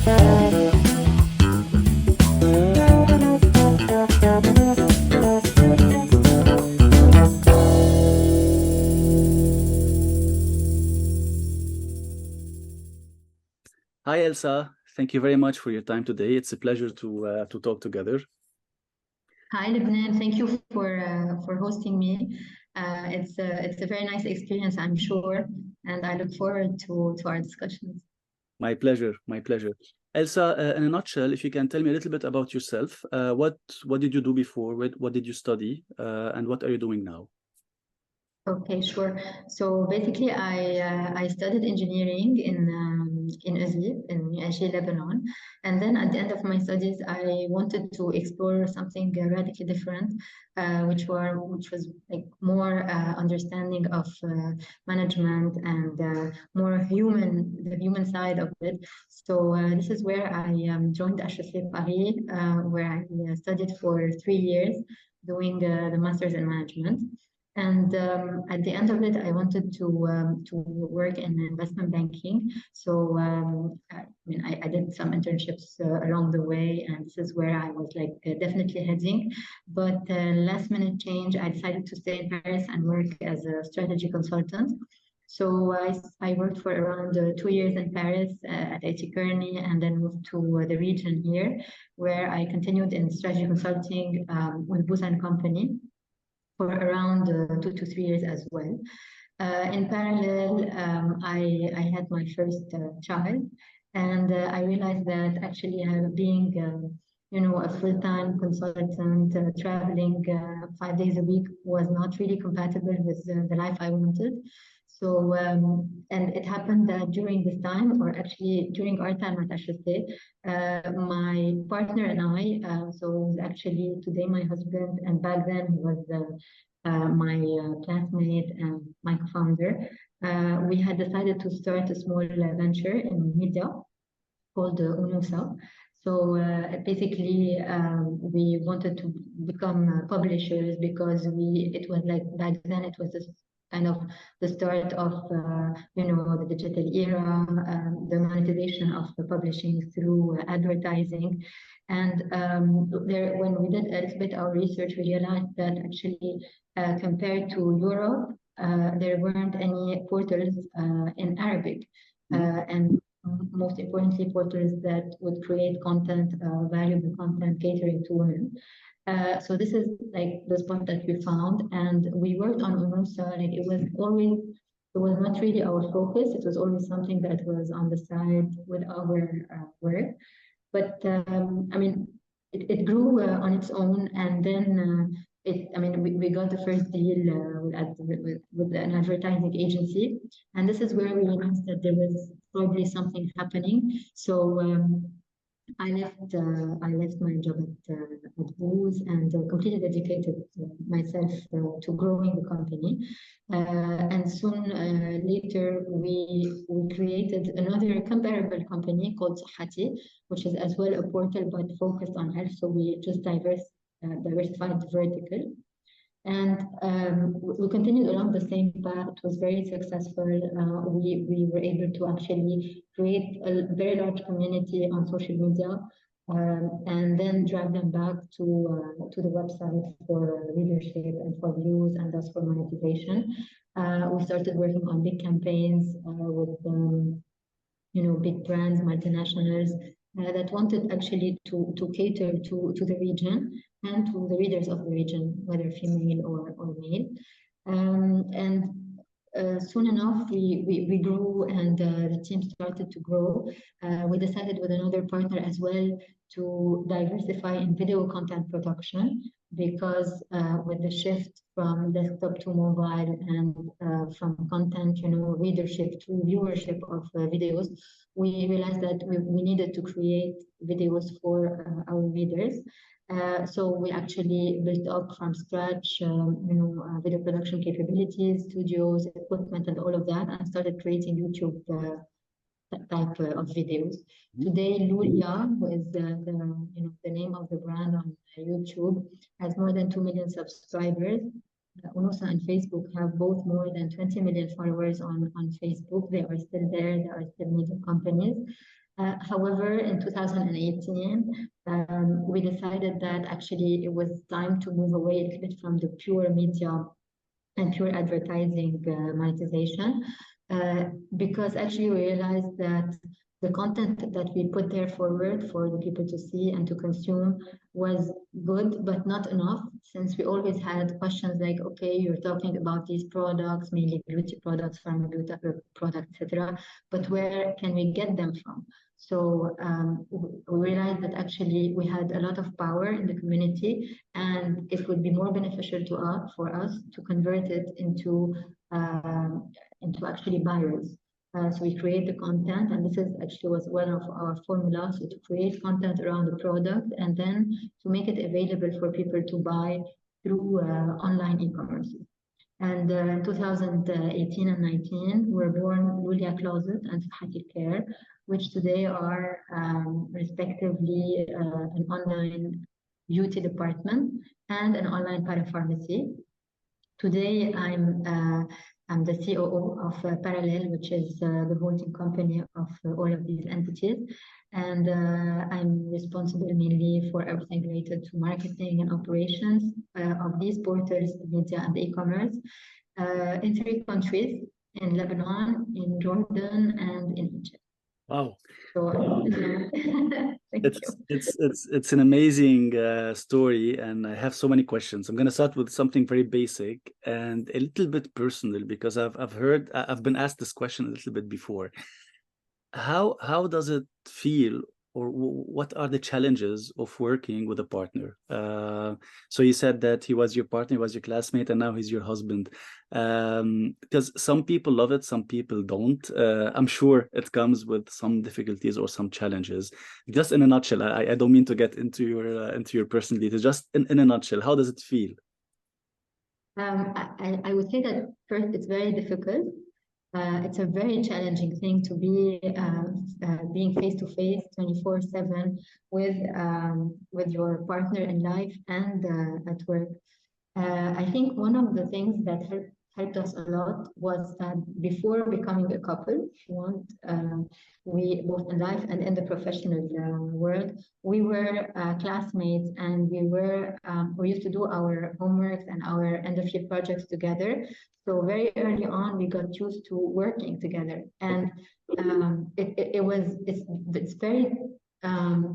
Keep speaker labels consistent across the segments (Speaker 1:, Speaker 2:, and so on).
Speaker 1: Hi, Elsa. Thank you very much for your time today. It's a pleasure to talk together.
Speaker 2: Hi, Lebanon. Thank you for hosting me. It's a very nice experience, I'm sure, and I look forward to our discussions.
Speaker 1: My pleasure. My pleasure. Elsa, in a nutshell, if you can tell me a little bit about yourself, what did you do before? What did you study? And what are you doing now?
Speaker 2: Okay, sure. So basically, I studied engineering in Izmir, in UAG, Lebanon, and then at the end of my studies, I wanted to explore something radically different, which was like more understanding of management and more the human side of it. So this is where I joined HEC Paris, where I studied for 3 years, doing the master's in management. And at the end of it, I wanted to work in investment banking. So I did some internships along the way, and this is where I was like definitely heading. But last minute change, I decided to stay in Paris and work as a strategy consultant. So I worked for around 2 years in Paris at A.T. Kearney, and then moved to the region here, where I continued in strategy consulting with Booth and Company for around 2 to 3 years as well. In parallel, I had my first child, and I realized that actually being a full-time consultant, traveling 5 days a week was not really compatible with the life I wanted. So, and it happened that during this time, or actually during our time at HSC, my partner and I, so actually today my husband, and back then he was my classmate and my co-founder, we had decided to start a small venture in media called Ounousa. So basically, we wanted to become publishers because it was like back then it was this kind of the start of the digital era, the monetization of the publishing through advertising. And when we did a little bit our research, we realized that actually compared to Europe, there weren't any portals in Arabic. And most importantly, portals that would create content, valuable content catering to women. So this is like the spot that we found, and we worked on Ounousa. Like it was not really our focus. It was always something that was on the side with our work. But I mean, it grew on its own, and then we got the first deal with an advertising agency, and this is where we realized that there was probably something happening. So I left my job at Booz and completely dedicated myself to growing the company. And soon later, we created another comparable company called Sohati, which is as well a portal but focused on health. So we just diversified the vertical. And we continued along the same path. It was very successful. We were able to actually create a very large community on social media, and then drag them back to the website for readership and for views, and thus for monetization. We started working on big campaigns with big brands, multinationals, that wanted actually to cater to the region and to the readers of the region, whether female or male. Soon enough, we grew, and the team started to grow. We decided with another partner as well to diversify in video content production, because with the shift from desktop to mobile and from content, readership to viewership of videos, we realized that we needed to create videos for our readers. So we actually built up from scratch, video production capabilities, studios, equipment, and all of that, and started creating YouTube type of videos. Today, Lulia, who is the name of the brand on YouTube, has more than 2 million subscribers. Ounousa and Facebook have both more than 20 million followers on Facebook. They are still there. They are still major companies. However, in 2018, we decided that actually it was time to move away a little bit from the pure media and pure advertising monetization, because actually we realized that the content that we put there forward for the people to see and to consume was good, but not enough, since we always had questions like, okay, you're talking about these products, mainly beauty products, pharma beauty products, etc., but where can we get them from? So we realized that actually we had a lot of power in the community, and it would be more beneficial for us to convert it into actually buyers. So we create the content, and this is actually was one of our formulas, so to create content around the product and then to make it available for people to buy through online e-commerce. And in 2018 and 19 were born Lulia Closet and Sohati Care, which today are respectively an online beauty department and an online parapharmacy. Today, I'm the COO of Parallel, which is the holding company of all of these entities. And I'm responsible mainly for everything related to marketing and operations of these portals, media and e-commerce, in 3 countries, in Lebanon, in Jordan, and in Egypt.
Speaker 1: Wow.
Speaker 2: So,
Speaker 1: it's an amazing story, and I have so many questions. I'm going to start with something very basic and a little bit personal, because I've been asked this question a little bit before. How does it feel, or what are the challenges of working with a partner? So you said that he was your partner, he was your classmate, and now he's your husband. Because some people love it, some people don't. I'm sure it comes with some difficulties or some challenges. Just in a nutshell, I don't mean to get into your personal details. Just in a nutshell, how does it feel?
Speaker 2: I would say that first, it's very difficult. It's a very challenging thing to be being face to face 24/7 with your partner in life and at work. I think one of the things that helped us a lot was that before becoming a couple, if you want, we both in life and in the professional world, we were classmates, and we used to do our homeworks and our end of year projects together. So very early on, we got used to working together, and it's very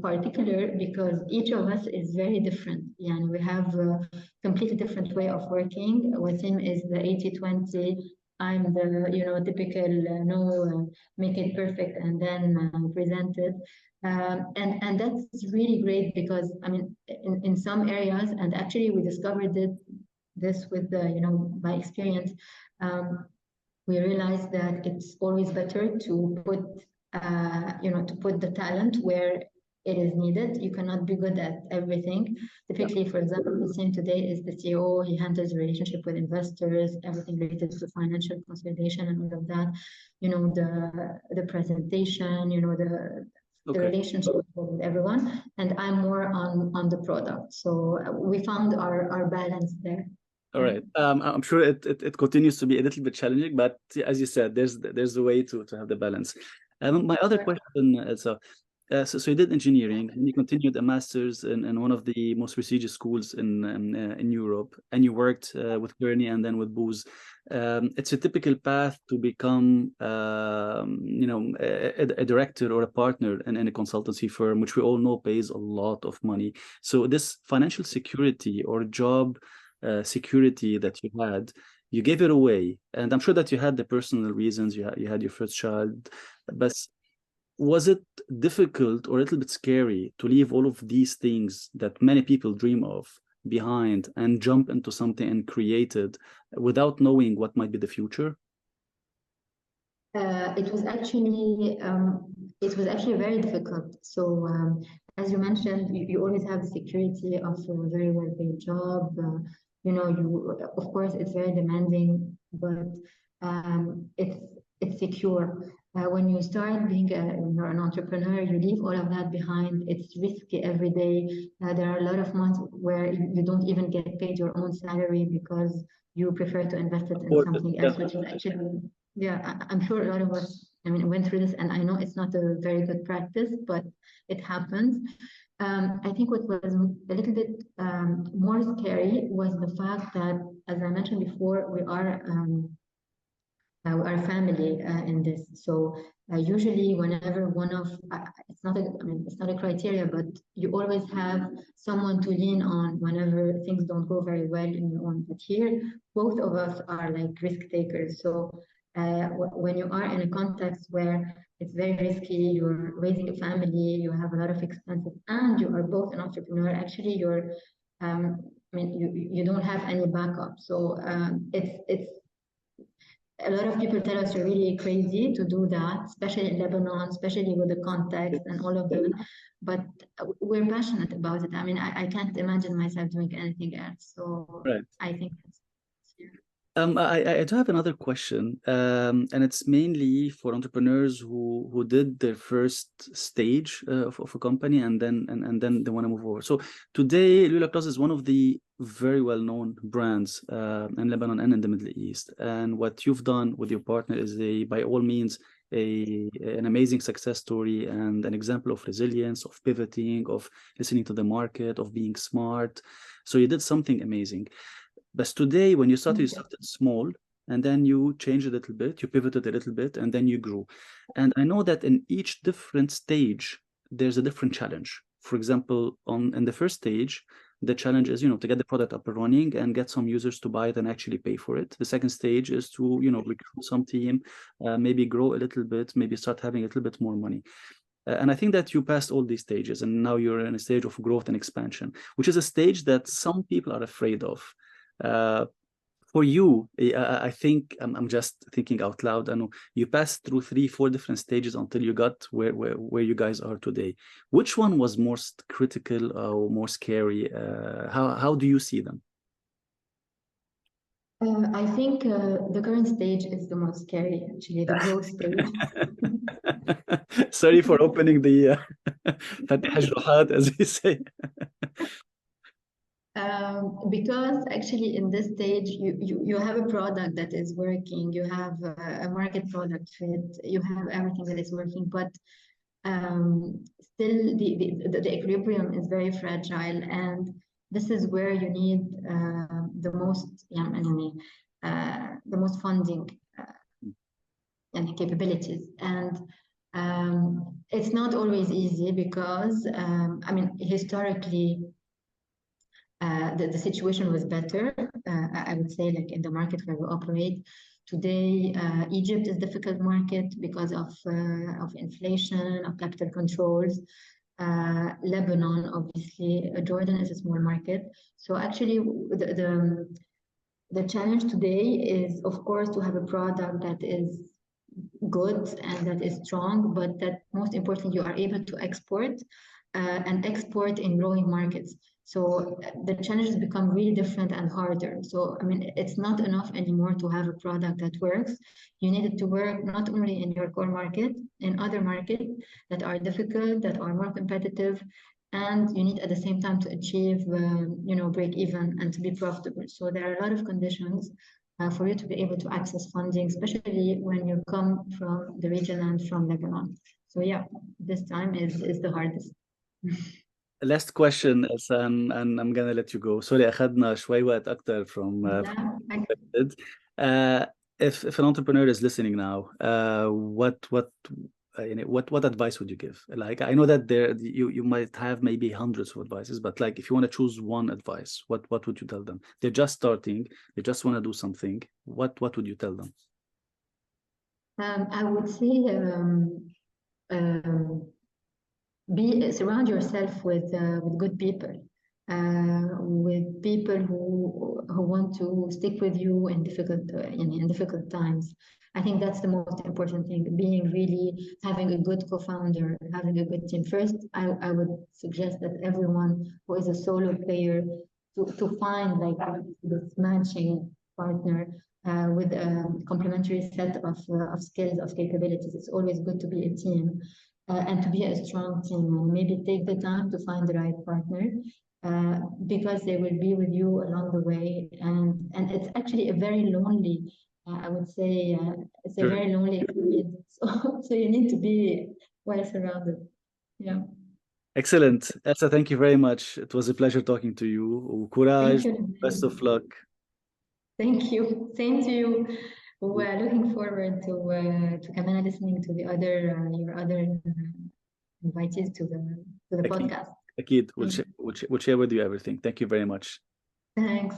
Speaker 2: particular because each of us is very different. And we have a completely different way of working. Wasim is the 80-20. I'm the typical make it perfect and then present it. And that's really great because I mean in some areas, and actually we discovered this with by experience, we realized that it's always better to put the talent where it is needed. You cannot be good at everything. Typically, for example, Hussein today is the CEO. He handles the relationship with investors, everything related to financial consolidation and all of that. The presentation, the relationship with everyone. And I'm more on the product. So we found our balance there.
Speaker 1: All right. I'm sure it continues to be a little bit challenging, but as you said, there's a way to have the balance. My other question, Elsa, so you did engineering, and you continued a master's in one of the most prestigious schools in Europe, and you worked with Kearney and then with Booz. It's a typical path to become, a director or a partner in a consultancy firm, which we all know pays a lot of money. So this financial security or job security that you had, you gave it away, and I'm sure that you had the personal reasons. You had your first child, but was it difficult or a little bit scary to leave all of these things that many people dream of behind and jump into something and create it without knowing what might be the future?
Speaker 2: It was actually very difficult. So as you mentioned, you always have the security of a very well-paid job. Of course, it's very demanding, but it's secure. When you start being you're an entrepreneur, you leave all of that behind. It's risky every day. There are a lot of months where you don't even get paid your own salary because you prefer to invest it in something else, which is actually, I'm sure a lot of us I mean, went through this, and I know it's not a very good practice, but it happens. I think what was a little bit more scary was the fact that, as I mentioned before, we are family in this. So usually, whenever one of it's not a, I mean, it's not a criteria, but you always have someone to lean on whenever things don't go very well in your own. But here, both of us are like risk takers. So when you are in a context where it's very risky, you're raising a family, you have a lot of expenses, and you are both an entrepreneur. Actually, you're I mean, you don't have any backup. So it's a lot of people tell us you're really crazy to do that, especially in Lebanon, especially with the context and all of that. But we're passionate about it. I mean, I can't imagine myself doing anything else. So
Speaker 1: Right.
Speaker 2: I think that's
Speaker 1: I do have another question, and it's mainly for entrepreneurs who did their first stage of a company and then they want to move over. So today, Lula Plus is one of the very well-known brands in Lebanon and in the Middle East. And what you've done with your partner is by all means, an amazing success story and an example of resilience, of pivoting, of listening to the market, of being smart. So you did something amazing. But today, when you started small, and then you changed a little bit, you pivoted a little bit, and then you grew. And I know that in each different stage, there's a different challenge. For example, in the first stage, the challenge is, to get the product up and running and get some users to buy it and actually pay for it. The second stage is to, recruit some team, maybe grow a little bit, maybe start having a little bit more money. And I think that you passed all these stages, and now you're in a stage of growth and expansion, which is a stage that some people are afraid of. For you, I think I'm just thinking out loud. I know you passed through 3-4 different stages until you got where you guys are today. Which one was most critical or more scary? How do you see them?
Speaker 2: I think the current stage is the most scary, actually, the growth stage.
Speaker 1: Sorry for opening the as we say.
Speaker 2: Because actually in this stage you have a product that is working, you have a market product fit, you have everything that is working, but still the equilibrium is very fragile, and this is where you need the most the most funding and capabilities. And it's not always easy because I mean, historically the situation was better. I would say, like in the market where we operate today, Egypt is a difficult market because of inflation, of capital controls. Lebanon, obviously, Jordan is a small market. So actually, the challenge today is, of course, to have a product that is good and that is strong, but that most importantly, you are able to export and export in growing markets. So the challenges become really different and harder. So, I mean, it's not enough anymore to have a product that works. You need it to work not only in your core market, in other markets that are difficult, that are more competitive, and you need at the same time to achieve, break even and to be profitable. So there are a lot of conditions for you to be able to access funding, especially when you come from the region and from Lebanon. So yeah, this time is the hardest.
Speaker 1: Last question, Elsa, and I'm gonna let you go. Sorry, أخذنا شوي وقت أكتر from expected. If an entrepreneur is listening now, what advice would you give? Like, I know that you might have maybe hundreds of advices, but like if you want to choose one advice, what would you tell them? They're just starting, they just want to do something. What would you tell them?
Speaker 2: I would say surround yourself with good people, with people who want to stick with you in difficult times. I think that's the most important thing, having a good co-founder, having a good team. First, I would suggest that everyone who is a solo player to find like this matching partner with a complementary set of skills, of capabilities. It's always good to be a team and to be a strong team. And maybe take the time to find the right partner because they will be with you along the way. And it's actually a very lonely I would say it's a
Speaker 1: Sure.
Speaker 2: very lonely experience. So you need to be well surrounded. Yeah.
Speaker 1: Excellent. Elsa, thank you very much. It was a pleasure talking to you.
Speaker 2: Thank
Speaker 1: Courage.
Speaker 2: you.
Speaker 1: Best of luck.
Speaker 2: Thank you. Same to you. We're looking forward to come and listening to the other your other invitees to the
Speaker 1: أكيد.
Speaker 2: podcast.
Speaker 1: أكيد. We'll share with you everything. Thank you very much.
Speaker 2: Thanks.